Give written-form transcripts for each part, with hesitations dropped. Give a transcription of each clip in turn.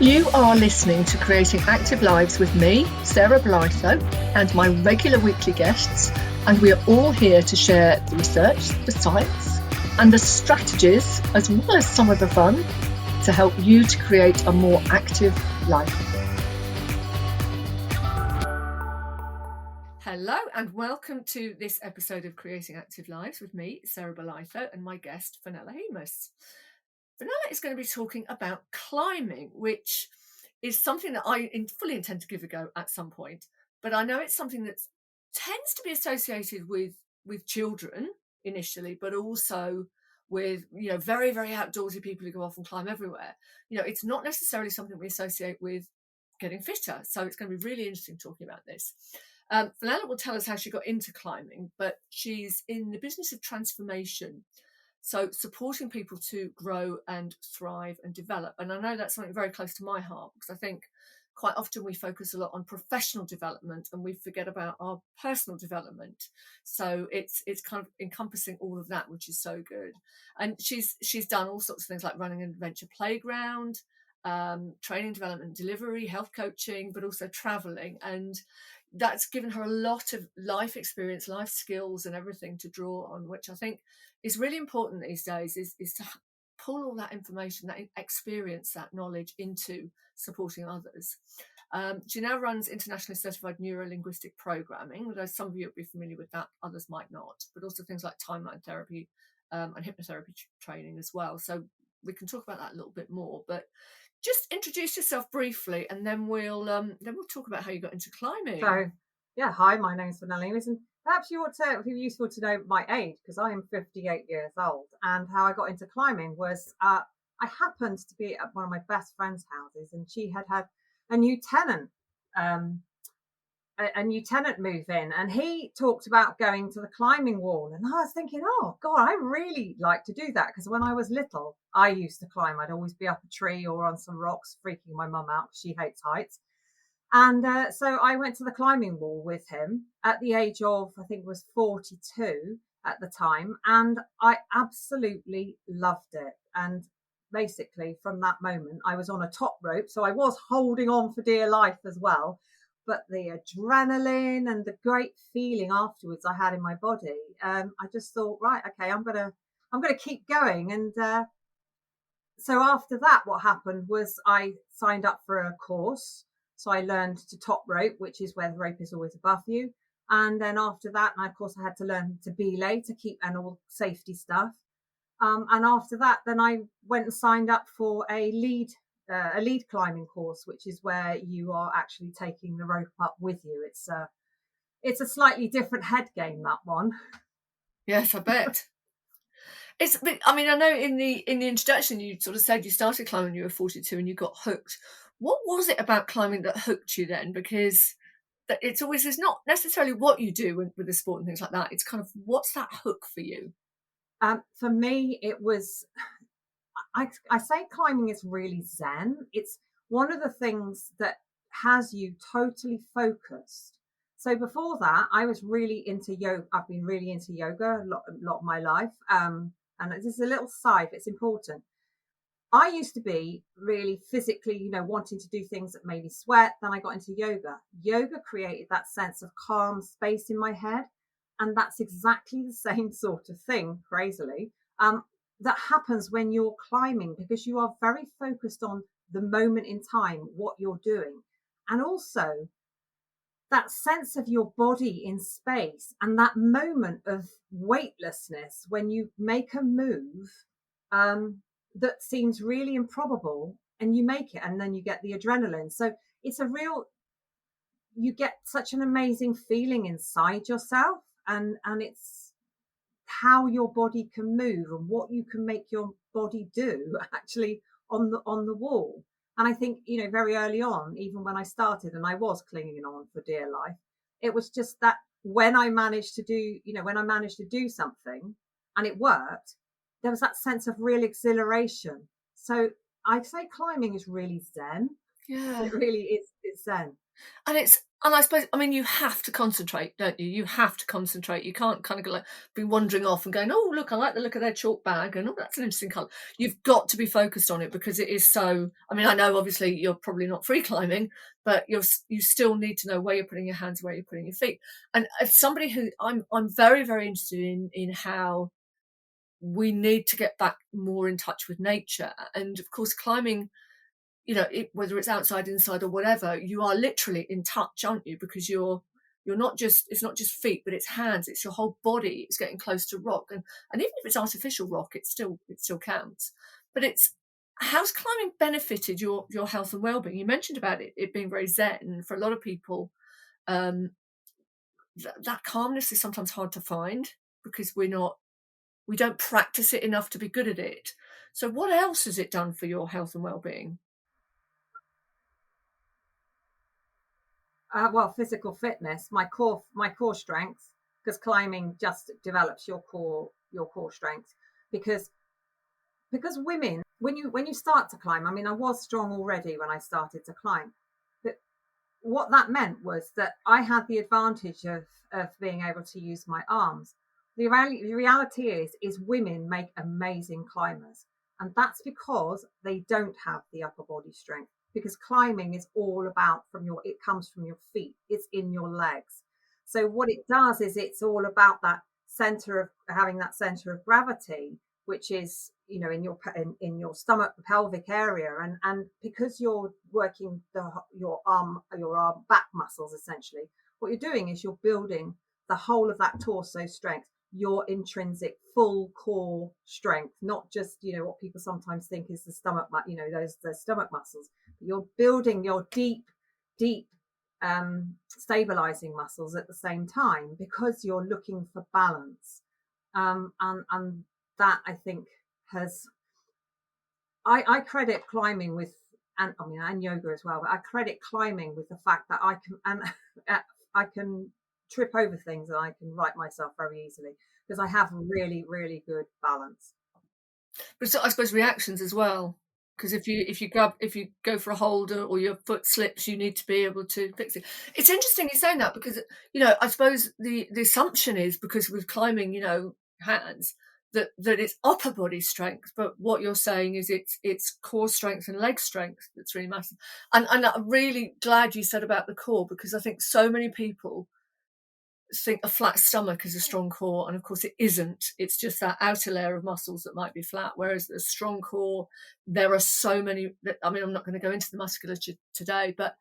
You are listening to Creating Active Lives with me, Sarah Blytho, and my regular weekly guests, and we are all here to share the research, the science, and the strategies, as well as some of the fun, to help you to create a more active life. Hello and welcome to this episode of Creating Active Lives with me, Sarah Blytho, and my guest, Fenella Hemus. Fenella is going to be talking about climbing, which is something that I fully intend to give a go at some point. But I know it's something that tends to be associated with children initially, but also with, very, very outdoorsy people who go off and climb everywhere. It's not necessarily something we associate with getting fitter. So it's going to be really interesting talking about this. Fenella will tell us how she got into climbing, but she's in the business of transformation. So supporting people to grow and thrive and develop. And I know that's something very close to my heart, because I think quite often we focus a lot on professional development and we forget about our personal development. So it's kind of encompassing all of that, which is so good. And she's done all sorts of things like running an adventure playground, training, development, delivery, health coaching, but also traveling. And that's given her a lot of life experience, life skills and everything to draw on, which I think is really important these days, is to pull all that information, that experience, that knowledge into supporting others. She now runs internationally certified Neuro-Linguistic programming, although some of you will be familiar with that, others might not, but also things like timeline therapy and hypnotherapy training as well. So we can talk about that a little bit more, but just introduce yourself briefly, and then we'll talk about how you got into climbing. So, hi, my name's Fenella Hemus, and perhaps it would be useful to know my age, because I am 58 years old, and how I got into climbing was I happened to be at one of my best friend's houses, and she had a new tenant. A new tenant move in, and he talked about going to the climbing wall, and I was thinking, oh god, I really like to do that, because when I was little I used to climb. I'd always be up a tree or on some rocks freaking my mum out, because she hates heights. And so I went to the climbing wall with him at the age of, I think it was 42 at the time, and I absolutely loved it. And basically from that moment I was on a top rope, so I was holding on for dear life as well. But the adrenaline and the great feeling afterwards I had in my body, I just thought, right, okay, I'm gonna keep going. And so after that, what happened was I signed up for a course. So I learned to top rope, which is where the rope is always above you. And then after that, and of course, I had to learn to belay, to keep, and all safety stuff. And after that, then I went and signed up for a lead climbing course, which is where you are actually taking the rope up with you. It's a slightly different head game, that one. Yes, I bet. I know in the introduction you sort of said you started climbing when you were 42 and you got hooked. What was it about climbing that hooked you then? Because it's not necessarily what you do with the sport and things like that. It's kind of, what's that hook for you? For me, it was, I say climbing is really zen. It's one of the things that has you totally focused. So before that, I was really into yoga. I've been really into yoga a lot of my life. And this is a little side, but it's important. I used to be really physically, wanting to do things that made me sweat. Then I got into yoga. Yoga created that sense of calm space in my head. And that's exactly the same sort of thing, crazily, that happens when you're climbing, because you are very focused on the moment in time, what you're doing. And also that sense of your body in space and that moment of weightlessness when you make a move that seems really improbable, and you make it, and then you get the adrenaline. So it's you get such an amazing feeling inside yourself, and it's how your body can move and what you can make your body do actually on the wall. And I think, very early on, even when I started and I was clinging on for dear life, it was just that when I managed to do something and it worked, there was that sense of real exhilaration. So I'd say climbing is really zen. Yeah, it really is. It's zen. And it's And I suppose, I mean, you have to concentrate, don't you? You have to concentrate. You can't kind of go like be wandering off and going, "Oh, look, I like the look of their chalk bag," and, "Oh, that's an interesting colour." You've got to be focused on it because it is so. I mean, I know obviously you're probably not free climbing, but you still need to know where you're putting your hands, where you're putting your feet. And as somebody who I'm very very interested in how we need to get back more in touch with nature, and of course climbing, whether it's outside, inside, or whatever, you are literally in touch, aren't you? Because you're not just it's not just feet, but it's hands, it's your whole body. It's getting close to rock, and even if it's artificial rock, it still counts. But it's how's climbing benefited your health and well-being? You mentioned about it being very zen for a lot of people. Um, that calmness is sometimes hard to find because we don't practice it enough to be good at it. So, what else has it done for your health and well-being? Well, physical fitness, my core strength, because climbing just develops your core strength. Because women, when you start to climb, I mean, I was strong already when I started to climb, but what that meant was that I had the advantage of being able to use my arms. The reality is women make amazing climbers, and that's because they don't have the upper body strength. Because climbing is all about it comes from your feet. It's in your legs. So what it does is it's all about that center of having that center of gravity, which is in your stomach, the pelvic area, and because you're working your arm back muscles essentially, what you're doing is you're building the whole of that torso strength, your intrinsic full core strength, not just what people sometimes think is the stomach, those stomach muscles. You're building your deep stabilizing muscles at the same time because you're looking for balance. And that, I think, has I credit climbing with, and I mean, and yoga as well, but I credit climbing with the fact that I can trip over things and I can right myself very easily because I have really really good balance. But so I suppose reactions as well, because if you go for a hold or your foot slips, you need to be able to fix it. It's interesting you saying that because I suppose the assumption is because with climbing, hands that it's upper body strength, but what you're saying is it's core strength and leg strength that's really massive. And I'm really glad you said about the core because I think so many people think a flat stomach is a strong core, and of course it isn't. It's just that outer layer of muscles that might be flat, whereas the strong core, there are so many I mean, I'm not going to go into the musculature today, but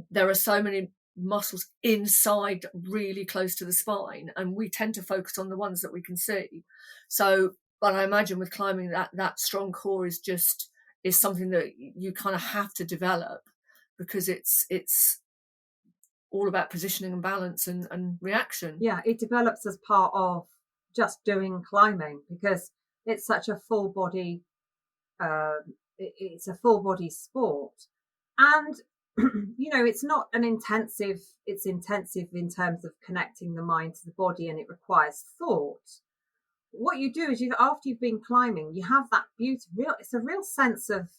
there are so many muscles inside really close to the spine, and we tend to focus on the ones that we can see. So but I imagine with climbing, that strong core is something that you kind of have to develop because it's all about positioning and balance and reaction. Yeah, it develops as part of just doing climbing because it's such a full body it's a full body sport. And it's not an intensive it's intensive in terms of connecting the mind to the body, and it requires thought. What you do is after you've been climbing, you have that it's a real sense of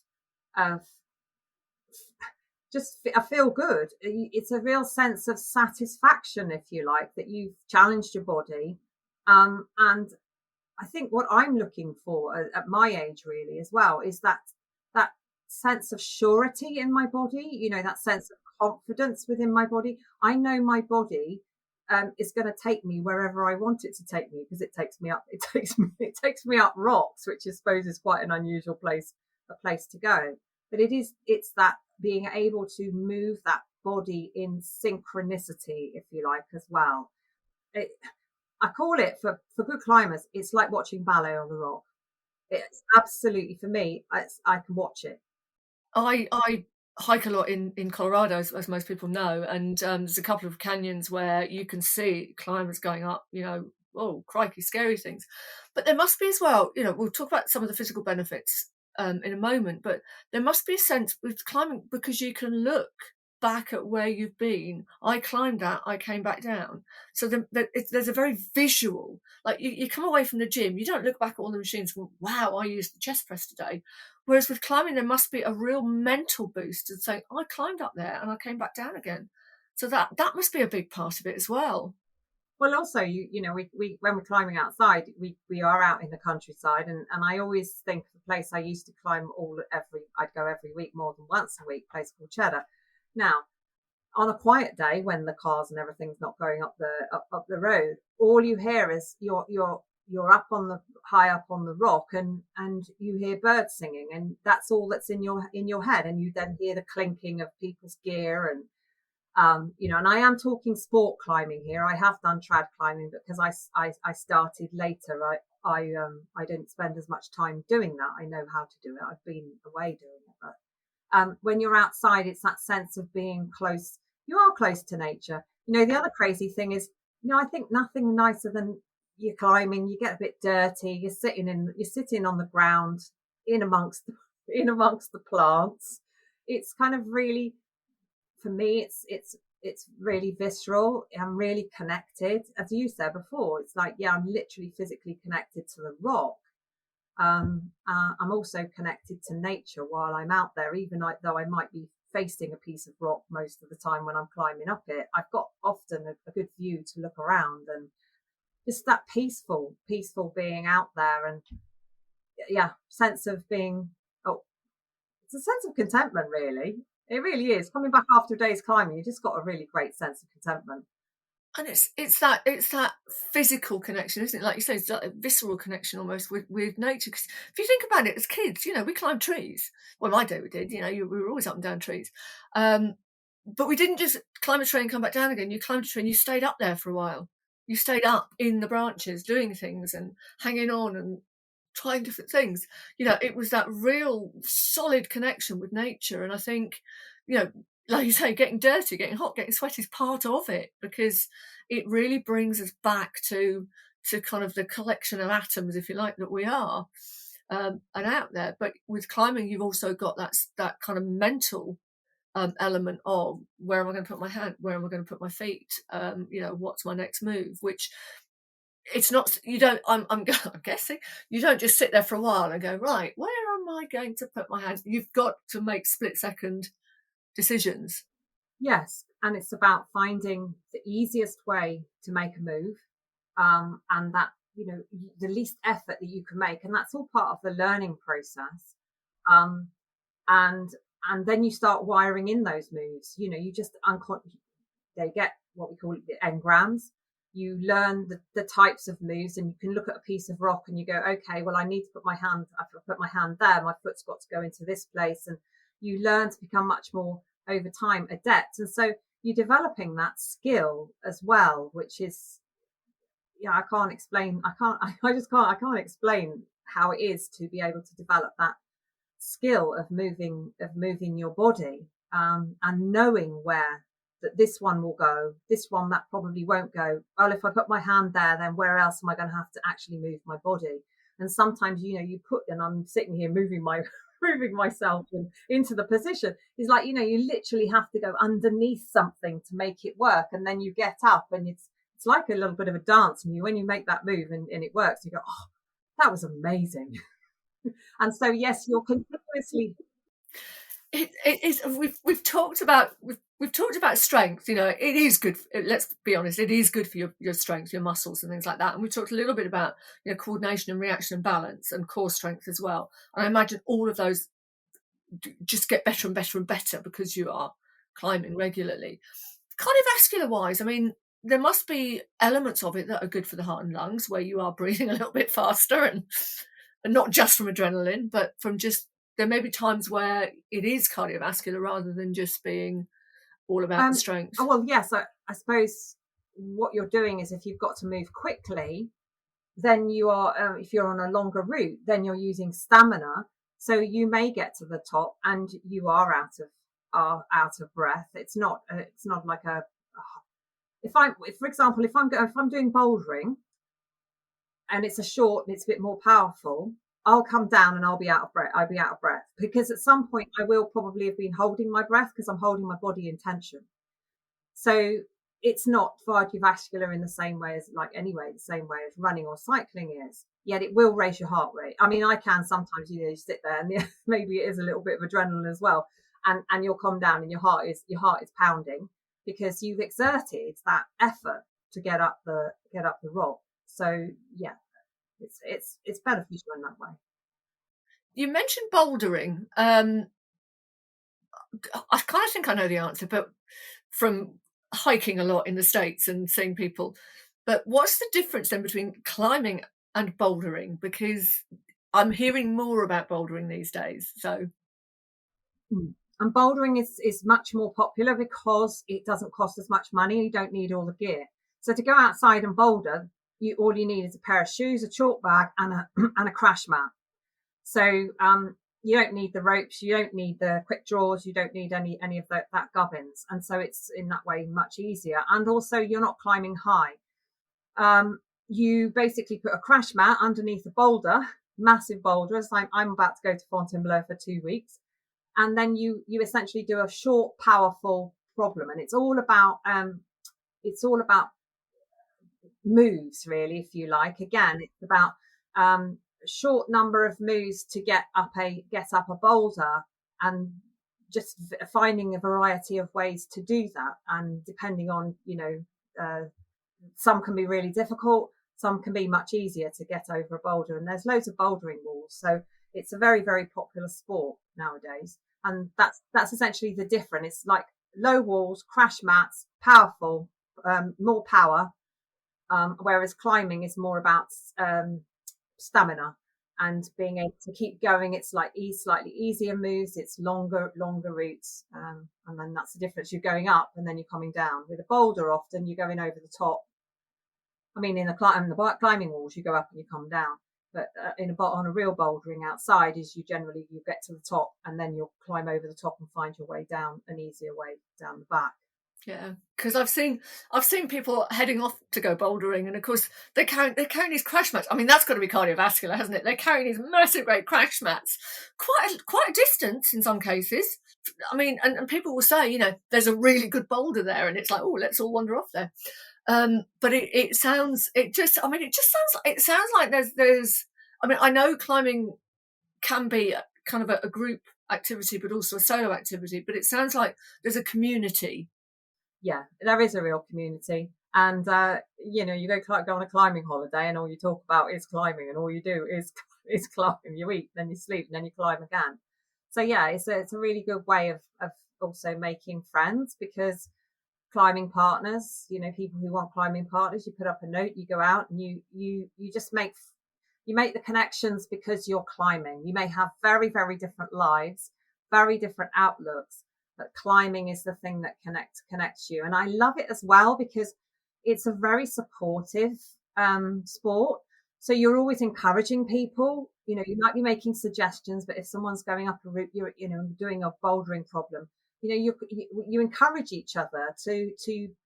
just I feel good. It's a real sense of satisfaction, if you like, that you've challenged your body. And I think what I'm looking for at my age, really, as well, is that sense of surety in my body. That sense of confidence within my body. I know my body is going to take me wherever I want it to take me because it takes me up. It takes me up rocks, which I suppose is quite an unusual a place to go. But it's that being able to move that body in synchronicity, if you like, as well. It, I call it for good climbers, it's like watching ballet on the rock. It's absolutely, for me, I can watch it. I hike a lot in Colorado, as most people know, and there's a couple of canyons where you can see climbers going up. Oh crikey, scary things. But there must be as well. We'll talk about some of the physical benefits in a moment, but there must be a sense with climbing because you can look back at where you've been. I climbed that, I came back down. So there's a very visual, like you come away from the gym, you don't look back at all the machines and go, wow, I used the chest press today. Whereas with climbing, there must be a real mental boost and saying, I climbed up there and I came back down again. So that must be a big part of it as well. Well, also, we when we're climbing outside, we are out in the countryside, and I always think of the place I used to climb I'd go every week, more than once a week, a place called Cheddar. Now, on a quiet day when the cars and everything's not going up the road, all you hear is you're up on the high up on the rock, and you hear birds singing, and that's all that's in your head, and you then hear the clinking of people's gear, and and I am talking sport climbing here. I have done trad climbing, but because I started later, I didn't spend as much time doing that. I know how to do it. I've been away doing it, but when you're outside, it's that sense of being close. You are close to nature. The other crazy thing is, I think nothing nicer than you're climbing. You get a bit dirty. You're sitting on the ground in amongst the plants. It's kind of really, for me, it's really visceral. I'm really connected, as you said before. It's like, yeah, I'm literally physically connected to the rock. I'm also connected to nature while I'm out there, even though I might be facing a piece of rock most of the time when I'm climbing up it. I've got often a good view to look around, and just that peaceful being out there, and yeah, sense of being. Oh, it's a sense of contentment, really. It really is. Coming back after a day's climbing, you just got a really great sense of contentment. And it's that physical connection, isn't it? Like you say, it's like a visceral connection almost with nature. Because if you think about it, as kids, we climbed trees. Well, my day we did. We were always up and down trees, but we didn't just climb a tree and come back down again. You climbed a tree and you stayed up there for a while. You stayed up in the branches, doing things and hanging on and trying different things. It was that real solid connection with nature, and I think, like you say, getting dirty, getting hot, getting sweaty is part of it, because it really brings us back to kind of the collection of atoms, if you like, that we are, and out there. But with climbing, you've also got that kind of mental element of, where am I going to put my hand? Where am I going to put my feet? What's my next move? Which, it's not, you don't, I'm guessing, you don't just sit there for a while and go, right, where am I going to put my hands? You've got to make split second decisions. Yes, and it's about finding the easiest way to make a move, and that the least effort that you can make, and that's all part of the learning process. Um, and then you start wiring in those moves. You just they get what we call the engrams. You learn the types of moves, and you can look at a piece of rock and you go, okay, well, I need to put my hand. I put my hand there. My foot's got to go into this place, and you learn to become much more over time adept. And so you're developing that skill as well, which is, I can't explain. I can't explain how it is to be able to develop that skill of moving your body, and knowing where that this one will go, this one that probably won't go. Well, if I put my hand there, then where else am I going to have to actually move my body? And sometimes, and I'm sitting here moving myself into the position. It's like, you literally have to go underneath something to make it work. And then you get up, and it's like a little bit of a dance. And when you make that move and it works, you go, oh, that was amazing. And so, yes, you're continuously. It is. We've talked about strength. It is good. Let's be honest. It is good for your strength, your muscles, and things like that. And we talked a little bit about coordination and reaction and balance and core strength as well. And I imagine all of those just get better and better and better because you are climbing regularly. Cardiovascular wise, I mean, there must be elements of it that are good for the heart and lungs, where you are breathing a little bit faster, and not just from adrenaline, but from just, there may be times where it is cardiovascular rather than just being all about the strength. Well, yes, I suppose what you're doing is, if you've got to move quickly, then you are, if you're on a longer route, then you're using stamina. So you may get to the top and you are out of breath. It's not like for example, if I'm doing bouldering and it's a short and it's a bit more powerful, I'll come down and I'll be out of breath, because at some point I will probably have been holding my breath, because I'm holding my body in tension. So it's not cardiovascular in the same way as running or cycling is. Yet it will raise your heart rate. I mean, I can sometimes, you sit there and maybe it is a little bit of adrenaline as well, and you'll calm down and your heart is pounding. because you've exerted that effort to get up the rock. So yeah, it's beneficial in that way. You mentioned bouldering. I kind of think I know the answer, but from hiking a lot in the States and seeing people. But what's the difference then between climbing and bouldering? Because I'm hearing more about bouldering these days. So And bouldering is much more popular because it doesn't cost as much money. You don't need all the gear. So to go outside and boulder, all you need is a pair of shoes, a chalk bag, and a crash mat. So you don't need the ropes, you don't need the quick draws, you don't need any of that gubbins. And so it's in that way much easier. And also you're not climbing high. You basically put a crash mat underneath a boulder, massive boulder, as I'm about to go to Fontainebleau for 2 weeks. And then you essentially do a short, powerful problem. And it's all about moves, really, if you like. Again, it's about short number of moves to get up a boulder, and just finding a variety of ways to do that. And depending on, some can be really difficult, some can be much easier to get over a boulder, and there's loads of bouldering walls. So it's a very, very popular sport nowadays. And that's essentially the difference. It's like low walls, crash mats, powerful, more power, whereas climbing is more about stamina and being able to keep going. It's like slightly easier moves, it's longer routes, and then that's the difference. You're going up and then you're coming down. With a boulder, often you're going over the top. I mean, in the climbing walls, you go up and you come down. But on a real bouldering outside, is you get to the top and then you'll climb over the top and find your way down, an easier way down the back. Yeah, because I've seen people heading off to go bouldering, and of course they're carrying these crash mats. I mean, that's got to be cardiovascular, hasn't it? They're carrying these massive, great crash mats, quite a distance in some cases. I mean, and people will say, there's a really good boulder there, and it's like, oh, let's all wander off there. But it sounds like there's. I mean, I know climbing can be kind of a group activity, but also a solo activity. But it sounds like there's a community. Yeah, there is a real community. And, you go on a climbing holiday and all you talk about is climbing, and all you do is climb. You eat, then you sleep, and then you climb again. So, yeah, it's a really good way of also making friends, because climbing partners, people who want climbing partners, you put up a note, you go out, and you just make the connections because you're climbing. You may have very, very different lives, very different outlooks, but climbing is the thing that connects you. And I love it as well because it's a very supportive sport. So you're always encouraging people. You might be making suggestions, but if someone's going up a route, you're doing a bouldering problem, you encourage each other to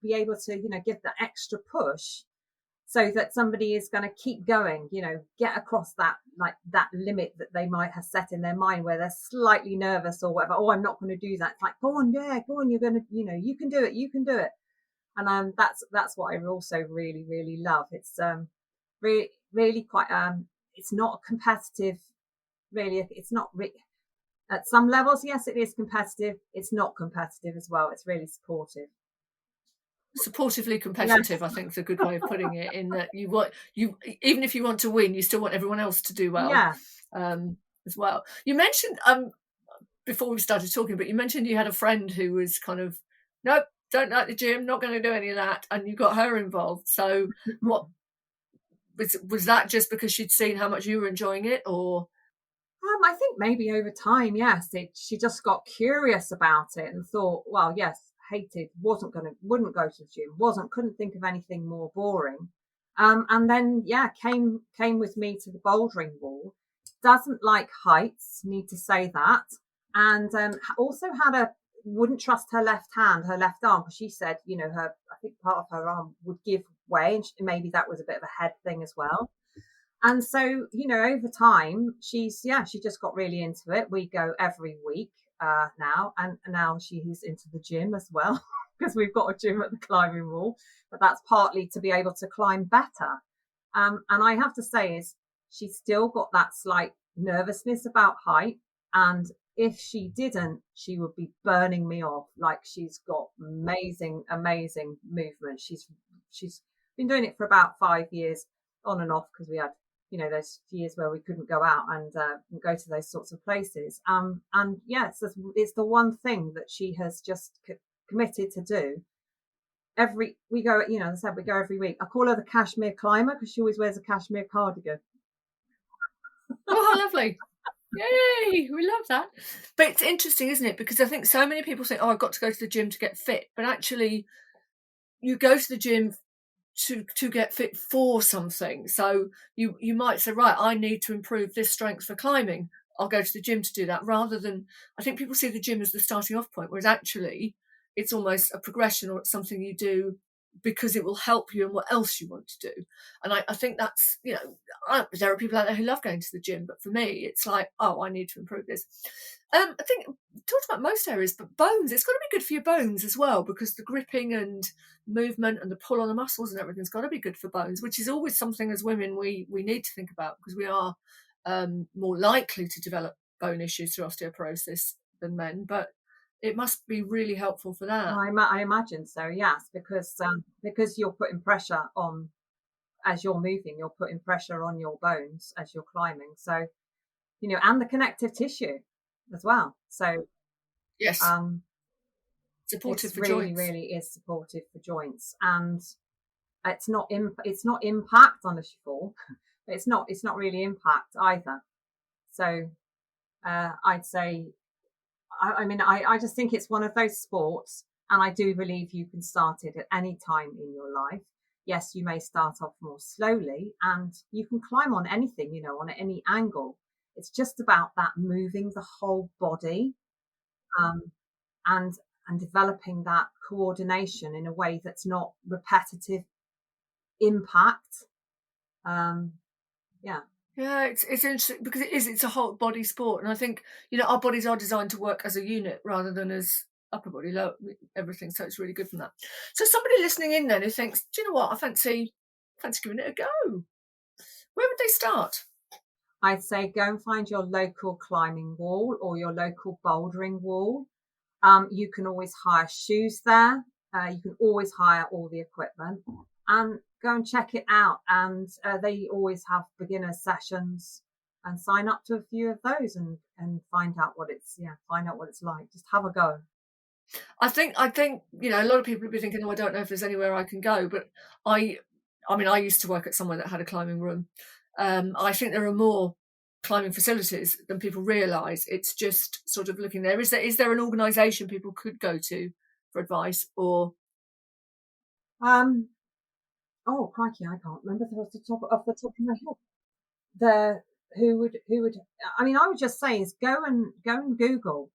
be able to give that extra push, so that somebody is going to keep going, get across that limit that they might have set in their mind, where they're slightly nervous or whatever. Oh, I'm not going to do that. It's like, go on, you're going to, you can do it. And that's what I also really, really love. It's really, really quite, it's not competitive, really. It's not at some levels, yes, it is competitive. It's not competitive as well. It's really supportive. Supportively competitive, I think is a good way of putting it, in that you even if you want to win, you still want everyone else to do well. Yeah. As well. You mentioned before we started talking, but you mentioned you had a friend who was kind of, nope, don't like the gym, not going to do any of that, and you got her involved. So what was that, just because she'd seen how much you were enjoying it, or? I think maybe over time, yes, she just got curious about it and thought, well, yes, hated, wouldn't go to the gym, couldn't think of anything more boring. And then, came with me to the bouldering wall. Doesn't like heights, need to say that. And also wouldn't trust her left arm, because she said, I think part of her arm would give way, and maybe that was a bit of a head thing as well. And so, over time, she just got really into it. We go every week now, and now she's into the gym as well, because we've got a gym at the climbing wall. But that's partly to be able to climb better. And I have to say, she's still got that slight nervousness about height, and if she didn't, she would be burning me off. Like, she's got amazing movement. She's been doing it for about 5 years on and off, because we had, those years where we couldn't go out and go to those sorts of places. And yeah, it's the one thing that she has just committed to do. We go, as I said, we go every week. I call her the cashmere climber, because she always wears a cashmere cardigan. Oh, how lovely. Yay, we love that. But it's interesting, isn't it? Because I think so many people say, oh, I've got to go to the gym to get fit. But actually, you go to the gym to get fit for something. So you might say, right, I need to improve this strength for climbing. I'll go to the gym to do that, rather than, I think people see the gym as the starting off point, whereas actually it's almost a progression, or it's something you do because it will help you in what else you want to do. And I think that's, there are people out there who love going to the gym, but for me, it's like, oh, I need to improve this. I think we talked about most areas, but bones, it's got to be good for your bones as well, because the gripping and movement and the pull on the muscles and everything's got to be good for bones, which is always something as women we need to think about, because we are more likely to develop bone issues through osteoporosis than men. But it must be really helpful for that. I imagine so, yes, because you're putting pressure on, as you're moving, you're putting pressure on your bones as you're climbing. So, and the connective tissue as well. So, yes, supportive for really, joints. really is supportive for joints, and it's not impact on as you fall. It's not really impact either. So, I'd say, I just think it's one of those sports, and I do believe you can start it at any time in your life. Yes, you may start off more slowly, and you can climb on anything, on any angle. It's just about that moving the whole body, and developing that coordination in a way that's not repetitive impact. Yeah. Yeah, it's interesting, because it's a whole body sport, and I think our bodies are designed to work as a unit rather than as upper body, lower, everything. So it's really good from that. So somebody listening in then who thinks, do you know what, I fancy giving it a go. Where would they start? I'd say go and find your local climbing wall or your local bouldering wall. You can always hire shoes there. You can always hire all the equipment, and go and check it out. And they always have beginner sessions, and sign up to a few of those and find out what it's like. Just have a go. I think a lot of people would be thinking, oh, I don't know if there's anywhere I can go, but I used to work at somewhere that had a climbing room. I think there are more climbing facilities than people realise. It's just sort of looking there. Is there an organisation people could go to for advice, or? Oh crikey, I can't remember off the top of my head. The who would I would just say is go and Google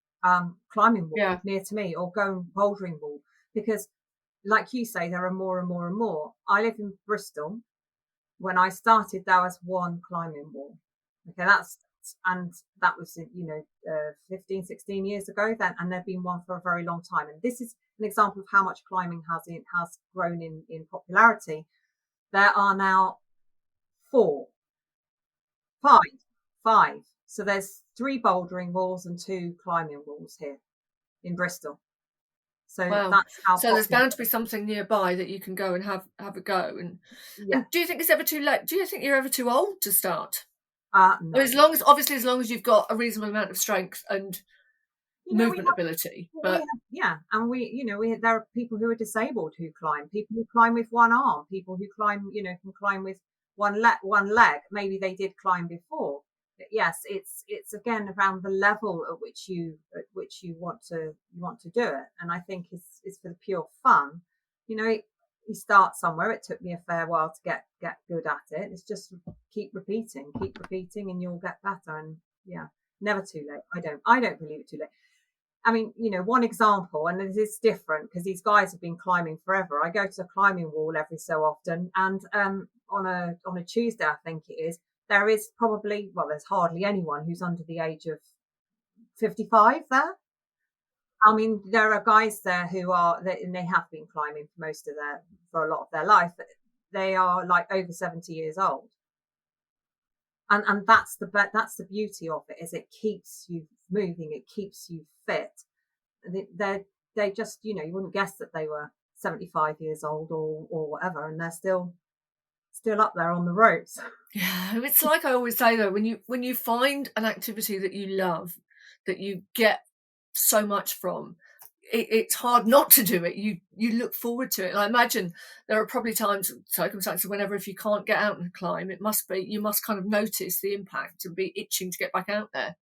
climbing wall Yeah. near to me, or go and bouldering wall, because like you say, there are more and more and more. I live in Bristol. When I started, there was one climbing wall. Okay, that was 15, 16 years ago then, and there'd been one for a very long time. And this is an example of how much climbing has grown in popularity. There are now five. So there's 3 bouldering walls and 2 climbing walls here in Bristol. So Wow. that's how So there's popular. bound to be something nearby that you can go and have a go. And, Yeah. and do you think it's ever too late? Do you think you're ever too old to start? No. As long as you've got a reasonable amount of strength and movement ability. But there are people who are disabled who climb, people who climb with one arm, people who climb, can climb with one leg. Maybe they did climb before. But yes, it's again around the level at which you want to do it. And I think it's for the pure fun. You start somewhere. It took me a fair while to get good at it. It's just keep repeating, and you'll get better. And yeah, never too late. I don't believe it too late. I mean, one example, and this is different because these guys have been climbing forever. I go to a climbing wall every so often, and on a Tuesday, I think it is, there is probably, there's hardly anyone who's under the age of 55 there. I mean, there are guys there and they have been climbing for a lot of their life, but they are like over 70 years old. And that's the beauty of it, is it keeps you moving, it keeps you fit. They just, you wouldn't guess that they were 75 years old or whatever, and they're still up there on the ropes. Yeah, it's like I always say though, when you find an activity that you love, that you get so much from, it's hard not to do it. You look forward to it. And I imagine there are probably circumstances whenever, if you can't get out and climb, you must kind of notice the impact and be itching to get back out there.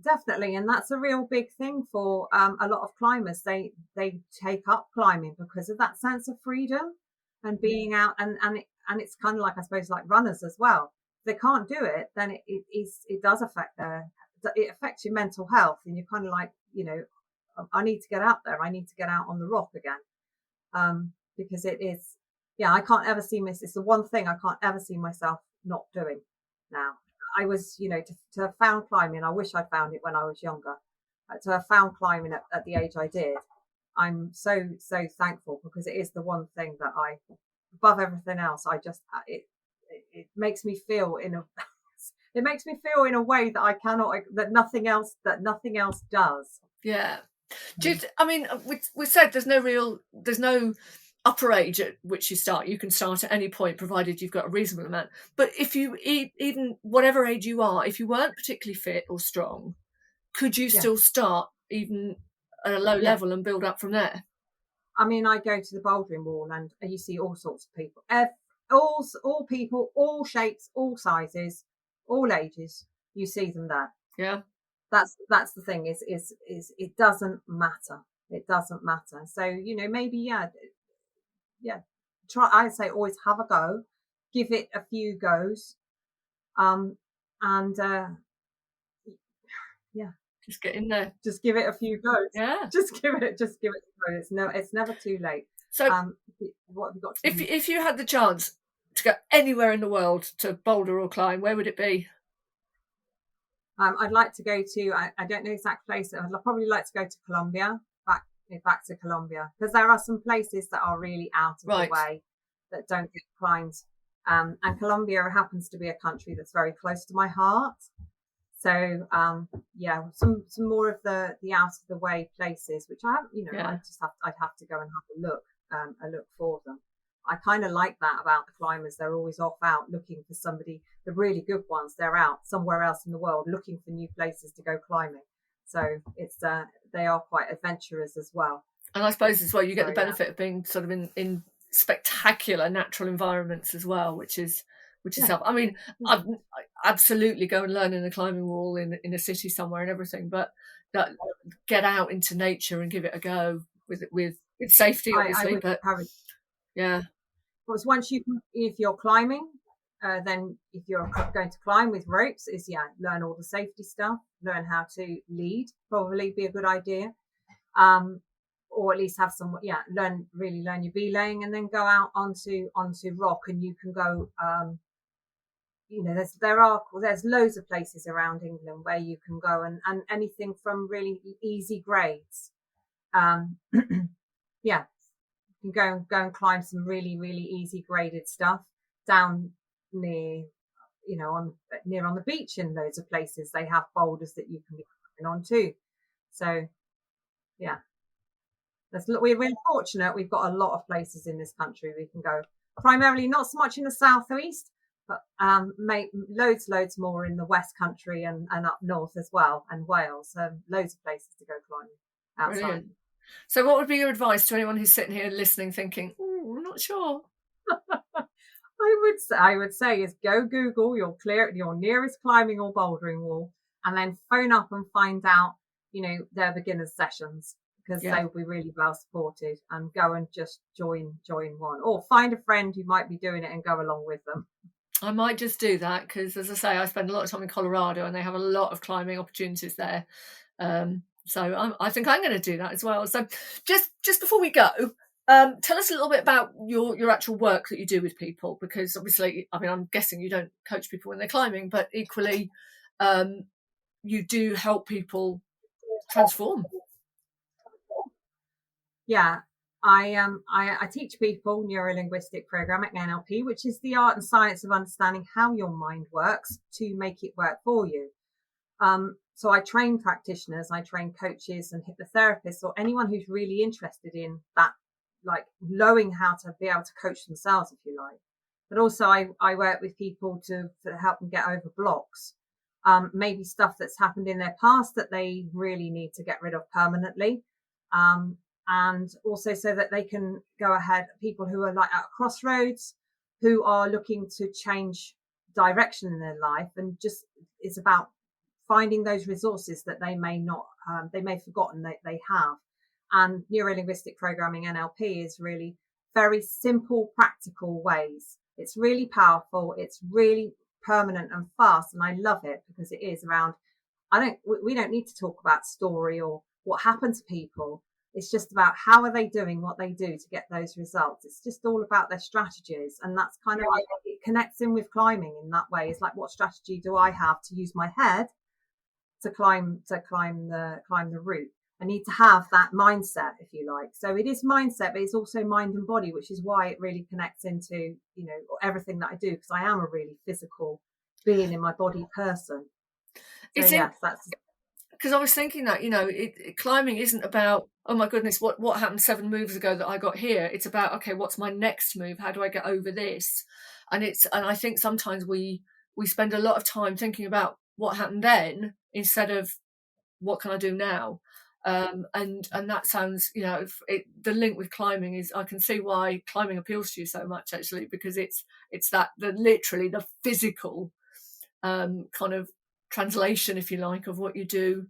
Definitely, and that's a real big thing for a lot of climbers. They take up climbing because of that sense of freedom and being out, and it's kind of like, I suppose, like runners as well. If they can't do it, then it does affect it affects your mental health, and you're kind of like, I need to get out there. I need to get out on the rock again, because it is. Yeah, I can't ever see this. It's the one thing I can't ever see myself not doing now. I was, to have found climbing, I wish I'd found it when I was younger. To have found climbing at the age I did, I'm so thankful, because it is the one thing that above everything else, it makes me feel it makes me feel in a way that I cannot, that nothing else does. Yeah. I mean, we said there's no upper age at which you start. You can start at any point, provided you've got a reasonable amount. But if you, even whatever age you are, if you weren't particularly fit or strong, could you still start even at a low level and build up from there? I mean, I go to the bouldering wall and you see all sorts of people, all people, all shapes, all sizes, all ages. You see them there. Yeah. That's the thing, is it doesn't matter. It doesn't matter. So, maybe, try. I say always have a go, give it a few goes, and just get in there. Just give it a few goes. Yeah. Just give it a go. It's never too late. So, what have you got to do? If you had the chance to go anywhere in the world to boulder or climb, where would it be? I'd like to go to, I don't know the exact place. I'd probably like to go to Colombia, back to Colombia, because there are some places that are really out of the way that don't get climbed. And Colombia happens to be a country that's very close to my heart. So some more of the out of the way places, which I have, I'd have to go and have a look for them. I kind of like that about the climbers. They're always off out looking for somebody. The really good ones, they're out somewhere else in the world looking for new places to go climbing. So it's they are quite adventurous as well. And I suppose as well, you get the benefit of being sort of in spectacular natural environments as well, which is helpful. I mean, I'd absolutely go and learn in a climbing wall in a city somewhere and everything, but get out into nature and give it a go with safety, obviously. Yeah. Because once if you're climbing, then if you're going to climb with ropes, learn all the safety stuff, learn how to lead, probably be a good idea. Or at least have learn your belaying, and then go out onto rock, and you can go, there's loads of places around England where you can go, and anything from really easy grades. You can go and climb some really, really easy graded stuff down near, on the beach. In loads of places they have boulders that you can be climbing on too. So we're fortunate. We've got a lot of places in this country we can go. Primarily not so much in the southeast, but loads more in the West Country and up north as well, and Wales. Loads of places to go climbing outside. Brilliant. So what would be your advice to anyone who's sitting here listening thinking, I'm not sure? I would say is go Google your nearest climbing or bouldering wall, and then phone up and find out, their beginners sessions, because they will be really well supported, and go and just join one, or find a friend who might be doing it and go along with them. I might just do that, because as I say, I spend a lot of time in Colorado and they have a lot of climbing opportunities there. So I think I'm going to do that as well. So just before we go, tell us a little bit about your actual work that you do with people, because obviously, I mean, I'm guessing you don't coach people when they're climbing, but equally, you do help people transform. Yeah, I teach people neuro-linguistic programming, NLP, which is the art and science of understanding how your mind works to make it work for you. So I train practitioners, I train coaches and hypnotherapists, or anyone who's really interested in that, like knowing how to be able to coach themselves, if you like. But also I work with people to help them get over blocks, maybe stuff that's happened in their past that they really need to get rid of permanently. And also so that they can go ahead, people who are like at crossroads, who are looking to change direction in their life, and just it's about finding those resources that they may not, they may have forgotten that they have. And neuro-linguistic programming, NLP, is really very simple, practical ways. It's really powerful. It's really permanent and fast. And I love it because it is around, we don't need to talk about story or what happened to people. It's just about how are they doing what they do to get those results. It's just all about their strategies. And that's kind of like, it connects in with climbing in that way. It's like, what strategy do I have to use my head to climb the route? I need to have that mindset, if you like. So it is mindset, but it's also mind and body, which is why it really connects into, everything that I do, because I am a really physical being in my body person. So yes, that's because I was thinking that, climbing isn't about, oh my goodness, what happened 7 moves ago that I got here. It's about, okay, what's my next move? How do I get over this? And I think sometimes we spend a lot of time thinking about what happened then instead of what can I do now. And that sounds, the link with climbing is, I can see why climbing appeals to you so much, actually, because it's that literally the physical kind of translation, if you like, of what you do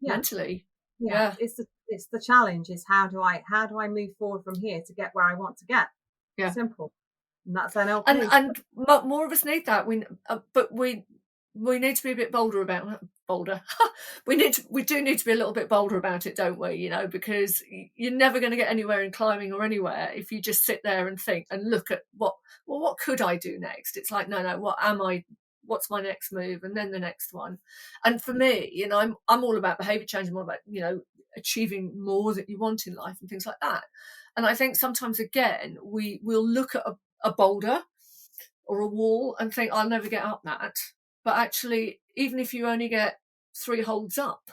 mentally. Yeah. It's the challenge is how do I move forward from here to get where I want to get. Yeah, simple. And that's NLP. And more of us need that. But we need to be a bit bolder about bolder. we do need to be a little bit bolder about it, don't we? Because you're never going to get anywhere in climbing or anywhere if you just sit there and think and look at what could I do next. It's like, no, what am I? What's my next move? And then the next one. And for me, I'm all about behaviour change. I'm all about, achieving more that you want in life and things like that. And I think sometimes, again, we'll look at a boulder or a wall and think, I'll never get up that. But actually, even if you only get 3 holds up,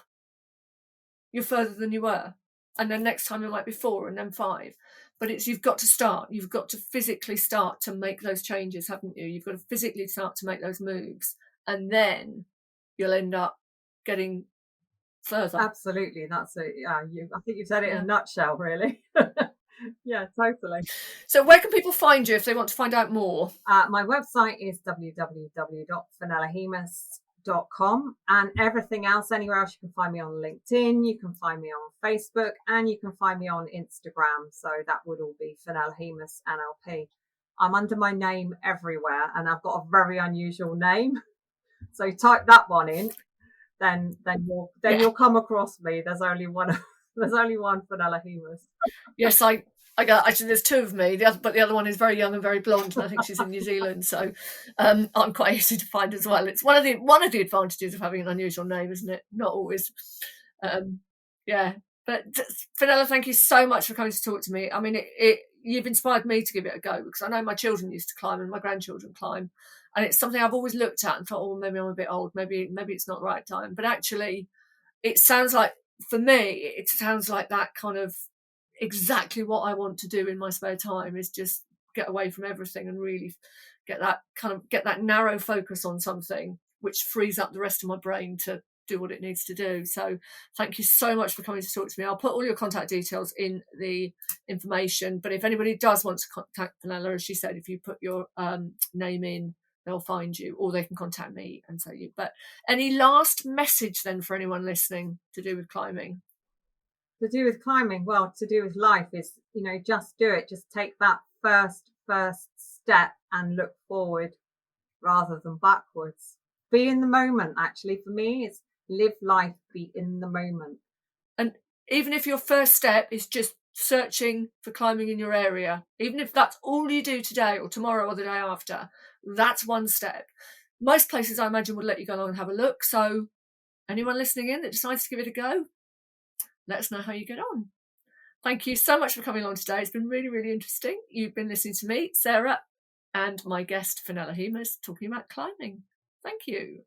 you're further than you were. And then next time it might be 4 and then 5. But you've got to start. You've got to physically start to make those changes, haven't you? You've got to physically start to make those moves. And then you'll end up getting further. Absolutely. That's it. Yeah, I think you've said it in a nutshell, really. Yeah, totally. So where can people find you if they want to find out more? My website is www.fenellahemus.com, and everything else, anywhere else, you can find me on LinkedIn, you can find me on Facebook, and you can find me on Instagram. So that would all be Fenella Hemus NLP. I'm under my name everywhere, and I've got a very unusual name. So type that one in, then you'll come across me. There's only one Fenella Hemus. Yes, I got, actually there's 2 of me, but the other one is very young and very blonde, and I think she's in New Zealand, so I'm quite easy to find as well. It's one of the advantages of having an unusual name, isn't it? Not always. But Fenella, thank you so much for coming to talk to me. I mean, you've inspired me to give it a go, because I know my children used to climb and my grandchildren climb, and it's something I've always looked at and thought, oh, maybe I'm a bit old, maybe it's not the right time. But actually, it sounds like, for me, it sounds like that kind of exactly what I want to do in my spare time, is just get away from everything and really get that narrow focus on something, which frees up the rest of my brain to do what it needs to do. So thank you so much for coming to talk to me. I'll put all your contact details in the information, but if anybody does want to contact Fenella, as she said, if you put your name in, they'll find you, or they can contact me and say you. But any last message then for anyone listening to do with climbing? To do with climbing, well, to do with life is, just do it. Just take that first step and look forward rather than backwards. Be in the moment. Actually, for me, it's live life, be in the moment. And even if your first step is just searching for climbing in your area, even if that's all you do today or tomorrow or the day after, that's one step. Most places, I imagine, would let you go along and have a look. So anyone listening in that decides to give it a go, let us know how you get on. Thank you so much for coming along today. It's been really, really interesting. You've been listening to me, Sarah, and my guest, Fenella Hemus, talking about climbing. Thank you.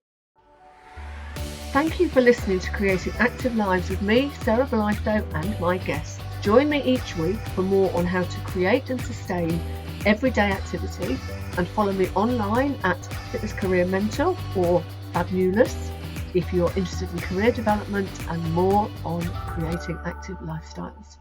Thank you for listening to Creating Active Lives with me, Sarah Blytho, and my guests. Join me each week for more on how to create and sustain everyday activity, and follow me online at Fitness Career Mentor or Fabulous if you're interested in career development and more on creating active lifestyles.